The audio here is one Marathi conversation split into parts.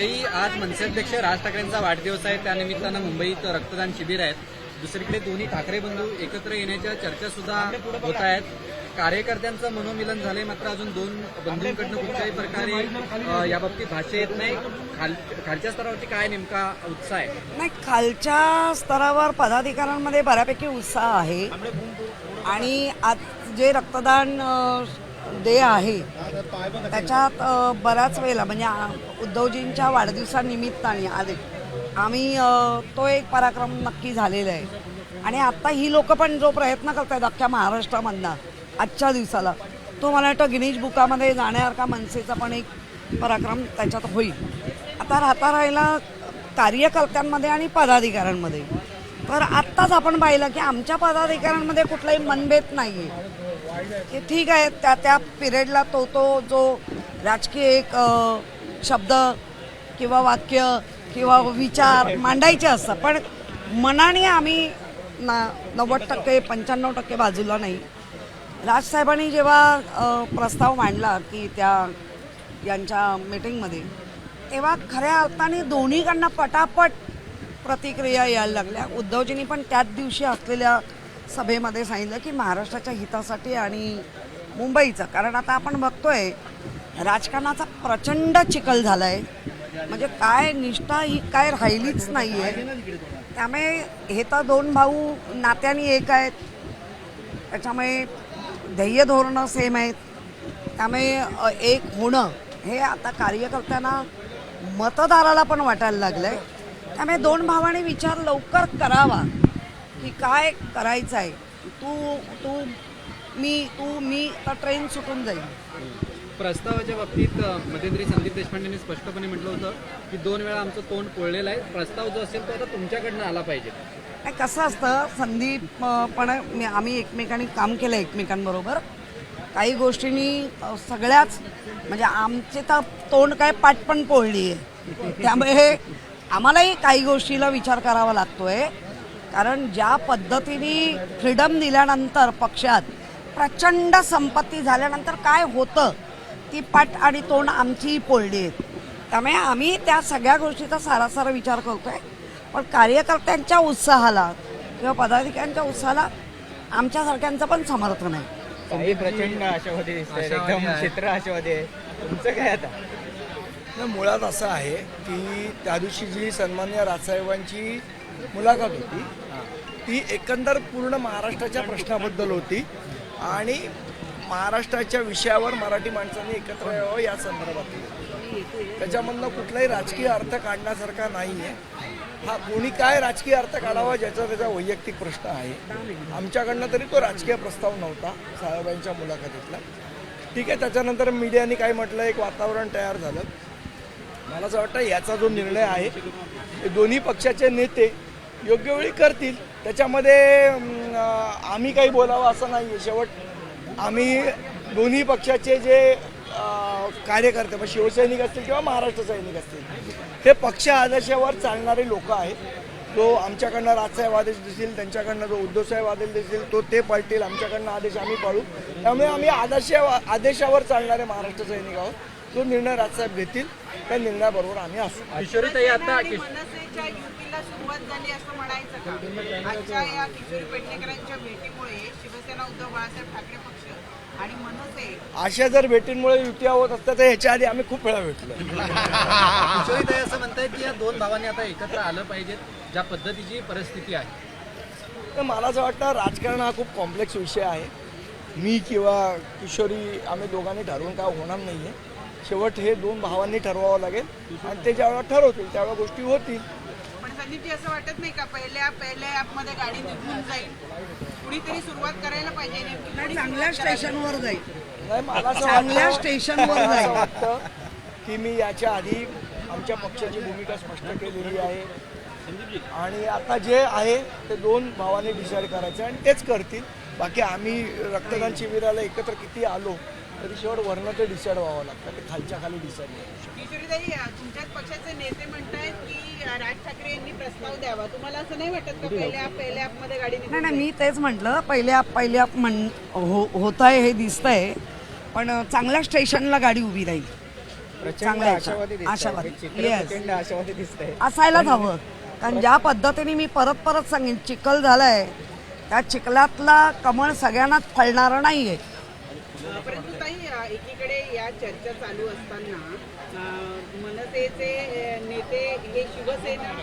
ताई, आज मनसे अध्यक्ष राज ठाकरेंचा वाढदिवस आहे, त्यानिमित्तानं मुंबईत रक्तदान शिबिर आहेत. दुसरीकडे दोन्ही ठाकरे बंधू एकत्र येण्याच्या चर्चा सुद्धा होत आहेत. कार्यकर्त्यांचं मनोमिलन झाले, मात्र अजून दोन बंधूंकडनं कुठल्याही प्रकारे याबाबतीत भाष्य येत नाही. खालच्या स्तरावरती काय नेमका उत्साह आहे? नाही, खालच्या स्तरावर पदाधिकाऱ्यांमध्ये बऱ्यापैकी उत्साह आहे आणि आज जे रक्तदान डे आहे त्याच्यात बऱ्याच वेळेला म्हणजे उद्धवजींच्या वाढदिवसानिमित्ताने आम्ही तो एक पराक्रम नक्की झालेला आहे. आणि आत्ता ही लोक पण जो प्रयत्न करत आहेत अख्ख्या महाराष्ट्रामधला आजच्या दिवसाला, तो मला वाटतं गिनीज बुकामध्ये जाण्यासारखा मनसेचा पण एक पराक्रम त्याच्यात होईल. आता राहिला कार्यकर्त्यांमध्ये आणि पदाधिकाऱ्यांमध्ये, तर आत्ताच आपण पाहिलं की आमच्या पदाधिकाऱ्यांमध्ये कुठलाही मनभेद नाही आहे. की ठीक आहे, त्या पिरियडला तो जो राजकीय एक शब्द किंवा वाक्य किंवा विचार मांडायचे असतात, पण मनाने आम्ही 90% 95% बाजूला नाही. राजसाहेबांनी जेव्हा प्रस्ताव मांडला की यांच्या मीटिंगमध्ये, तेव्हा खऱ्या अर्थाने दोन्हीकडनं पटापट प्रतिक्रिया यायला लागल्या. उद्धवजींनी पण त्याच दिवशी असलेल्या सभेमध्ये सांगितलं की महाराष्ट्राच्या हितासाठी आणि मुंबईचं, कारण आता आपण बघतोय राजकारणाचा प्रचंड चिखल झाला आहे, म्हणजे काय निष्ठा ही काय राहिलीच नाही आहे. त्यामुळे हे तर दोन भाऊ नात्याने एक आहेत, त्याच्यामुळे ध्येय धोरणं सेम आहेत, त्यामुळे एक होणं हे आता कार्यकर्त्यांना मतदाराला पण वाटायला लागलं आहे. त्यामुळे दोन भावांनी विचार लवकर करावा की काय करायचं आहे. तू मी तर ट्रेन सुटून जाईल. प्रस्तावाच्या बाबतीत मध्यंतरी संदीप देशपांडेंनी स्पष्टपणे म्हटलं होतं की 2 वेळा आमचं तोंड पोळलेलं आहे, प्रस्ताव जो असेल तो आता तुमच्याकडनं आला पाहिजे. नाही, कसं असतं संदीप पण आम्ही एकमेकांनी काम केलं एकमेकांबरोबर. काही गोष्टींनी सगळ्याच म्हणजे आमचे तर तोंड काय पाठ पण पोळली आहे, त्यामुळे आम्हालाही काही गोष्टीला विचार करावा लागतोय. कारण ज्या पद्धतीने फ्रीडम दिल्यानंतर पक्षात प्रचंड संपत्ती झाल्यानंतर काय होतं ती पाठ आणि तोंड आमचीही पोळली आहेत. त्यामुळे आम्ही त्या सगळ्या गोष्टीचा सारासार विचार करतोय. पण कार्यकर्त्यांच्या उत्साहाला किंवा पदाधिकाऱ्यांच्या उत्साहाला आमच्यासारख्यांचं पण समर्थन आहे. काही प्रचंड आशावादी दिसतात, एकदम चित्र आशावादी आहे. तुमचं काय आता? मुळात असं आहे की त्या दिवशी जी सन्माननीय राजसाहेबांची मुलाखत होती ती एकंदर पूर्ण महाराष्ट्राच्या प्रश्नाबद्दल होती आणि महाराष्ट्राच्या विषयावर मराठी माणसांनी एकत्र यावं या संदर्भात. त्याच्यामधनं कुठलाही राजकीय अर्थ काढण्यासारखा नाही आहे. हा कोणी काय राजकीय अर्थ काढावा ज्याचा त्याचा वैयक्तिक प्रश्न आहे. आमच्याकडनं तरी तो राजकीय प्रस्ताव नव्हता साहेबांच्या मुलाखतीतला. ठीक आहे, त्याच्यानंतर मीडियाने काय म्हटलं, एक वातावरण तयार झालं. मला असं वाटतं याचा जो निर्णय आहे ते दोन्ही पक्षाचे नेते योग्य वेळी करतील. त्याच्यामध्ये आम्ही काही बोलावं असं नाही आहे. शेवट आम्ही दोन्ही पक्षाचे जे कार्यकर्ते मग शिवसैनिक असतील किंवा महाराष्ट्र सैनिक असतील हे पक्ष आदेशावर चालणारे लोक आहेत. जो आमच्याकडनं राजसाहेब आदेश देतील, त्यांच्याकडनं जो उद्धवसाहेब आदेश देतील तो ते पाळतील, आमच्याकडनं आदेश आम्ही पाळू. त्यामुळे आम्ही आदेशावर चालणारे महाराष्ट्र सैनिक आहोत. जो निर्णय राजसाहेब घेतील त्या निर्णयाबरोबर आम्ही असू. किशोरीताई, आता मनसेच्या युतीला सुरुवात झाली असं म्हणायचं का? आजच्या या किशोरी पेडणेकरांच्या भेटीमुळे शिवसेना, उद्धव बाळासाहेब ठाकरे पक्ष आणि मनसे अशा जर भेटींमुळे युती होत असतात तर ह्याच्या आधी आम्ही खूप वेळा भेटलो. किशोरीताई असं म्हणतायत की या दोन भावांनी आता एकत्र आलं पाहिजे, ज्या पद्धतीची परिस्थिती आहे. तर मला असं वाटतं राजकारण हा खूप कॉम्प्लेक्स विषय आहे. मी किंवा किशोरी आम्ही दोघांनी ठरवून काय होणार नाही आहे. शेवट हे दोन भावांनी ठरवावं लागेल आणि ते ज्यावेळेला ठरवतील त्यावेळेला गोष्टी होतील. पण संदीपजी असं वाटत नाही का पहिल्या ॲपमध्ये गाडी निघून जाईल, कुणीतरी सुरुवात करायला पाहिजे, चांगल्या स्टेशनवर जाईल. नाही, मला असं चांगल्या वाटतं स्टेशनवर मला असं जाईल. वाटतं की मी याच्या आधी आमच्या पक्षाची भूमिका स्पष्ट केलेली आहे आणि आता जे आहे ते दोन भावांनी डिसाईड करायचं आणि तेच करतील. बाकी आम्ही रक्तदान शिबिराला एकत्र किती आलो तरी शेवट वरनं ते डिसाईड व्हावं लागतं, ते खालच्या खाली डिसाईड नाही. किशोरीताई, तुमच्याच पक्षाचे नेते म्हणतायत की राज ठाकरे यांनी प्रस्ताव द्यावा. तुम्हाला असं नाही वाटत का पहिल्या ॲपमध्ये गाडी निघून नाही, मी तेच म्हटलं पहिल्या होत आहे हे दिसतंय, पण चांगल्या स्टेशनला गाडी उभी राहील. प्रचंड चांगल्या आशावादी दिसतंय. आशावादी हे चित्र येस प्रचंड आशावादी दिसतंय. असायलाच हवं. कारण ज्या पद्धतीने मी परत परत सांगेन चिखल झालाय त्या चिखलातला कमळ सगळ्यांनाच फळणारं नाहीये. परंतु ताई एकीकडे या चर्चा चालू असताना मनसेचे नेते हे शिवसेना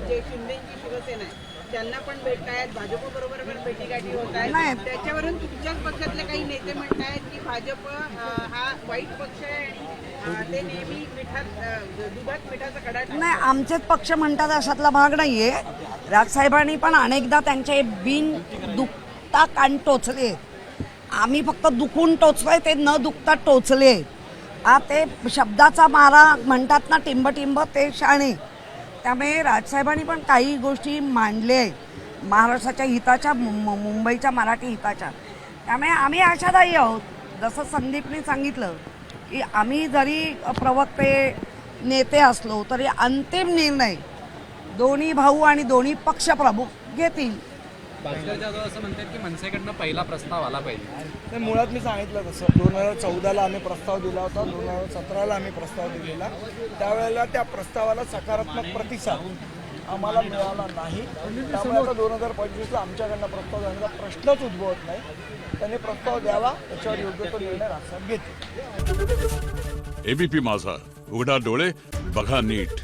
जे शिंदेची शिवसेना आहे त्यांना पण भेटतायत, भाजप बरोबर पण भेटीगाठी होत नाही. आहेत. त्याच्यावरून तुमच्याच पक्षातले काही नेते म्हणतायत की भाजप हा वाईट पक्ष आहे आणि ते नेहमी दुधात मिठाचा कडा टाकतात. नाही, आमचेच पक्ष म्हणतात अशातला भाग नाहीये. राजसाहेबांनी पण अनेकदा त्यांचे बिन दुखता कान टोचले. आम्ही फक्त दुखून टोचलोय, ते न दुखता टोचले. ते शब्दाचा मारा म्हणतात ना, टिंब टिंब ते शाणे. त्यामुळे राजसाहेबांनी पण काही गोष्टी मांडले महाराष्ट्राच्या हिताच्या, मुंबईच्या मराठी हिताच्या. त्यामुळे आम्ही आशादायी आहोत. जसं संदीपने सांगितलं की आम्ही जरी प्रवक्ते नेते असलो तरी अंतिम निर्णय दोन्ही भाऊ आणि दोन्ही पक्ष प्रमुख घेतील. भास्कर जाधव असं म्हणतात की मनसेकडनं पहिला प्रस्ताव आला पाहिजे. नाही, मुळात मी सांगितलं तसं 2014ला आम्ही प्रस्ताव दिला होता, 2017ला आम्ही प्रस्ताव दिलेला. त्यावेळेला त्या प्रस्तावाला सकारात्मक प्रतिसाद आम्हाला मिळाला नाही. त्यामुळे आता 2025ला आमच्याकडनं प्रस्ताव देण्याचा प्रश्नच उद्भवत नाही. त्यांनी प्रस्ताव द्यावा, त्याच्यावर योग्य तो निर्णय राजसाहेब घेतील. एबीपी माझा, उघडा डोळे बघा नीट.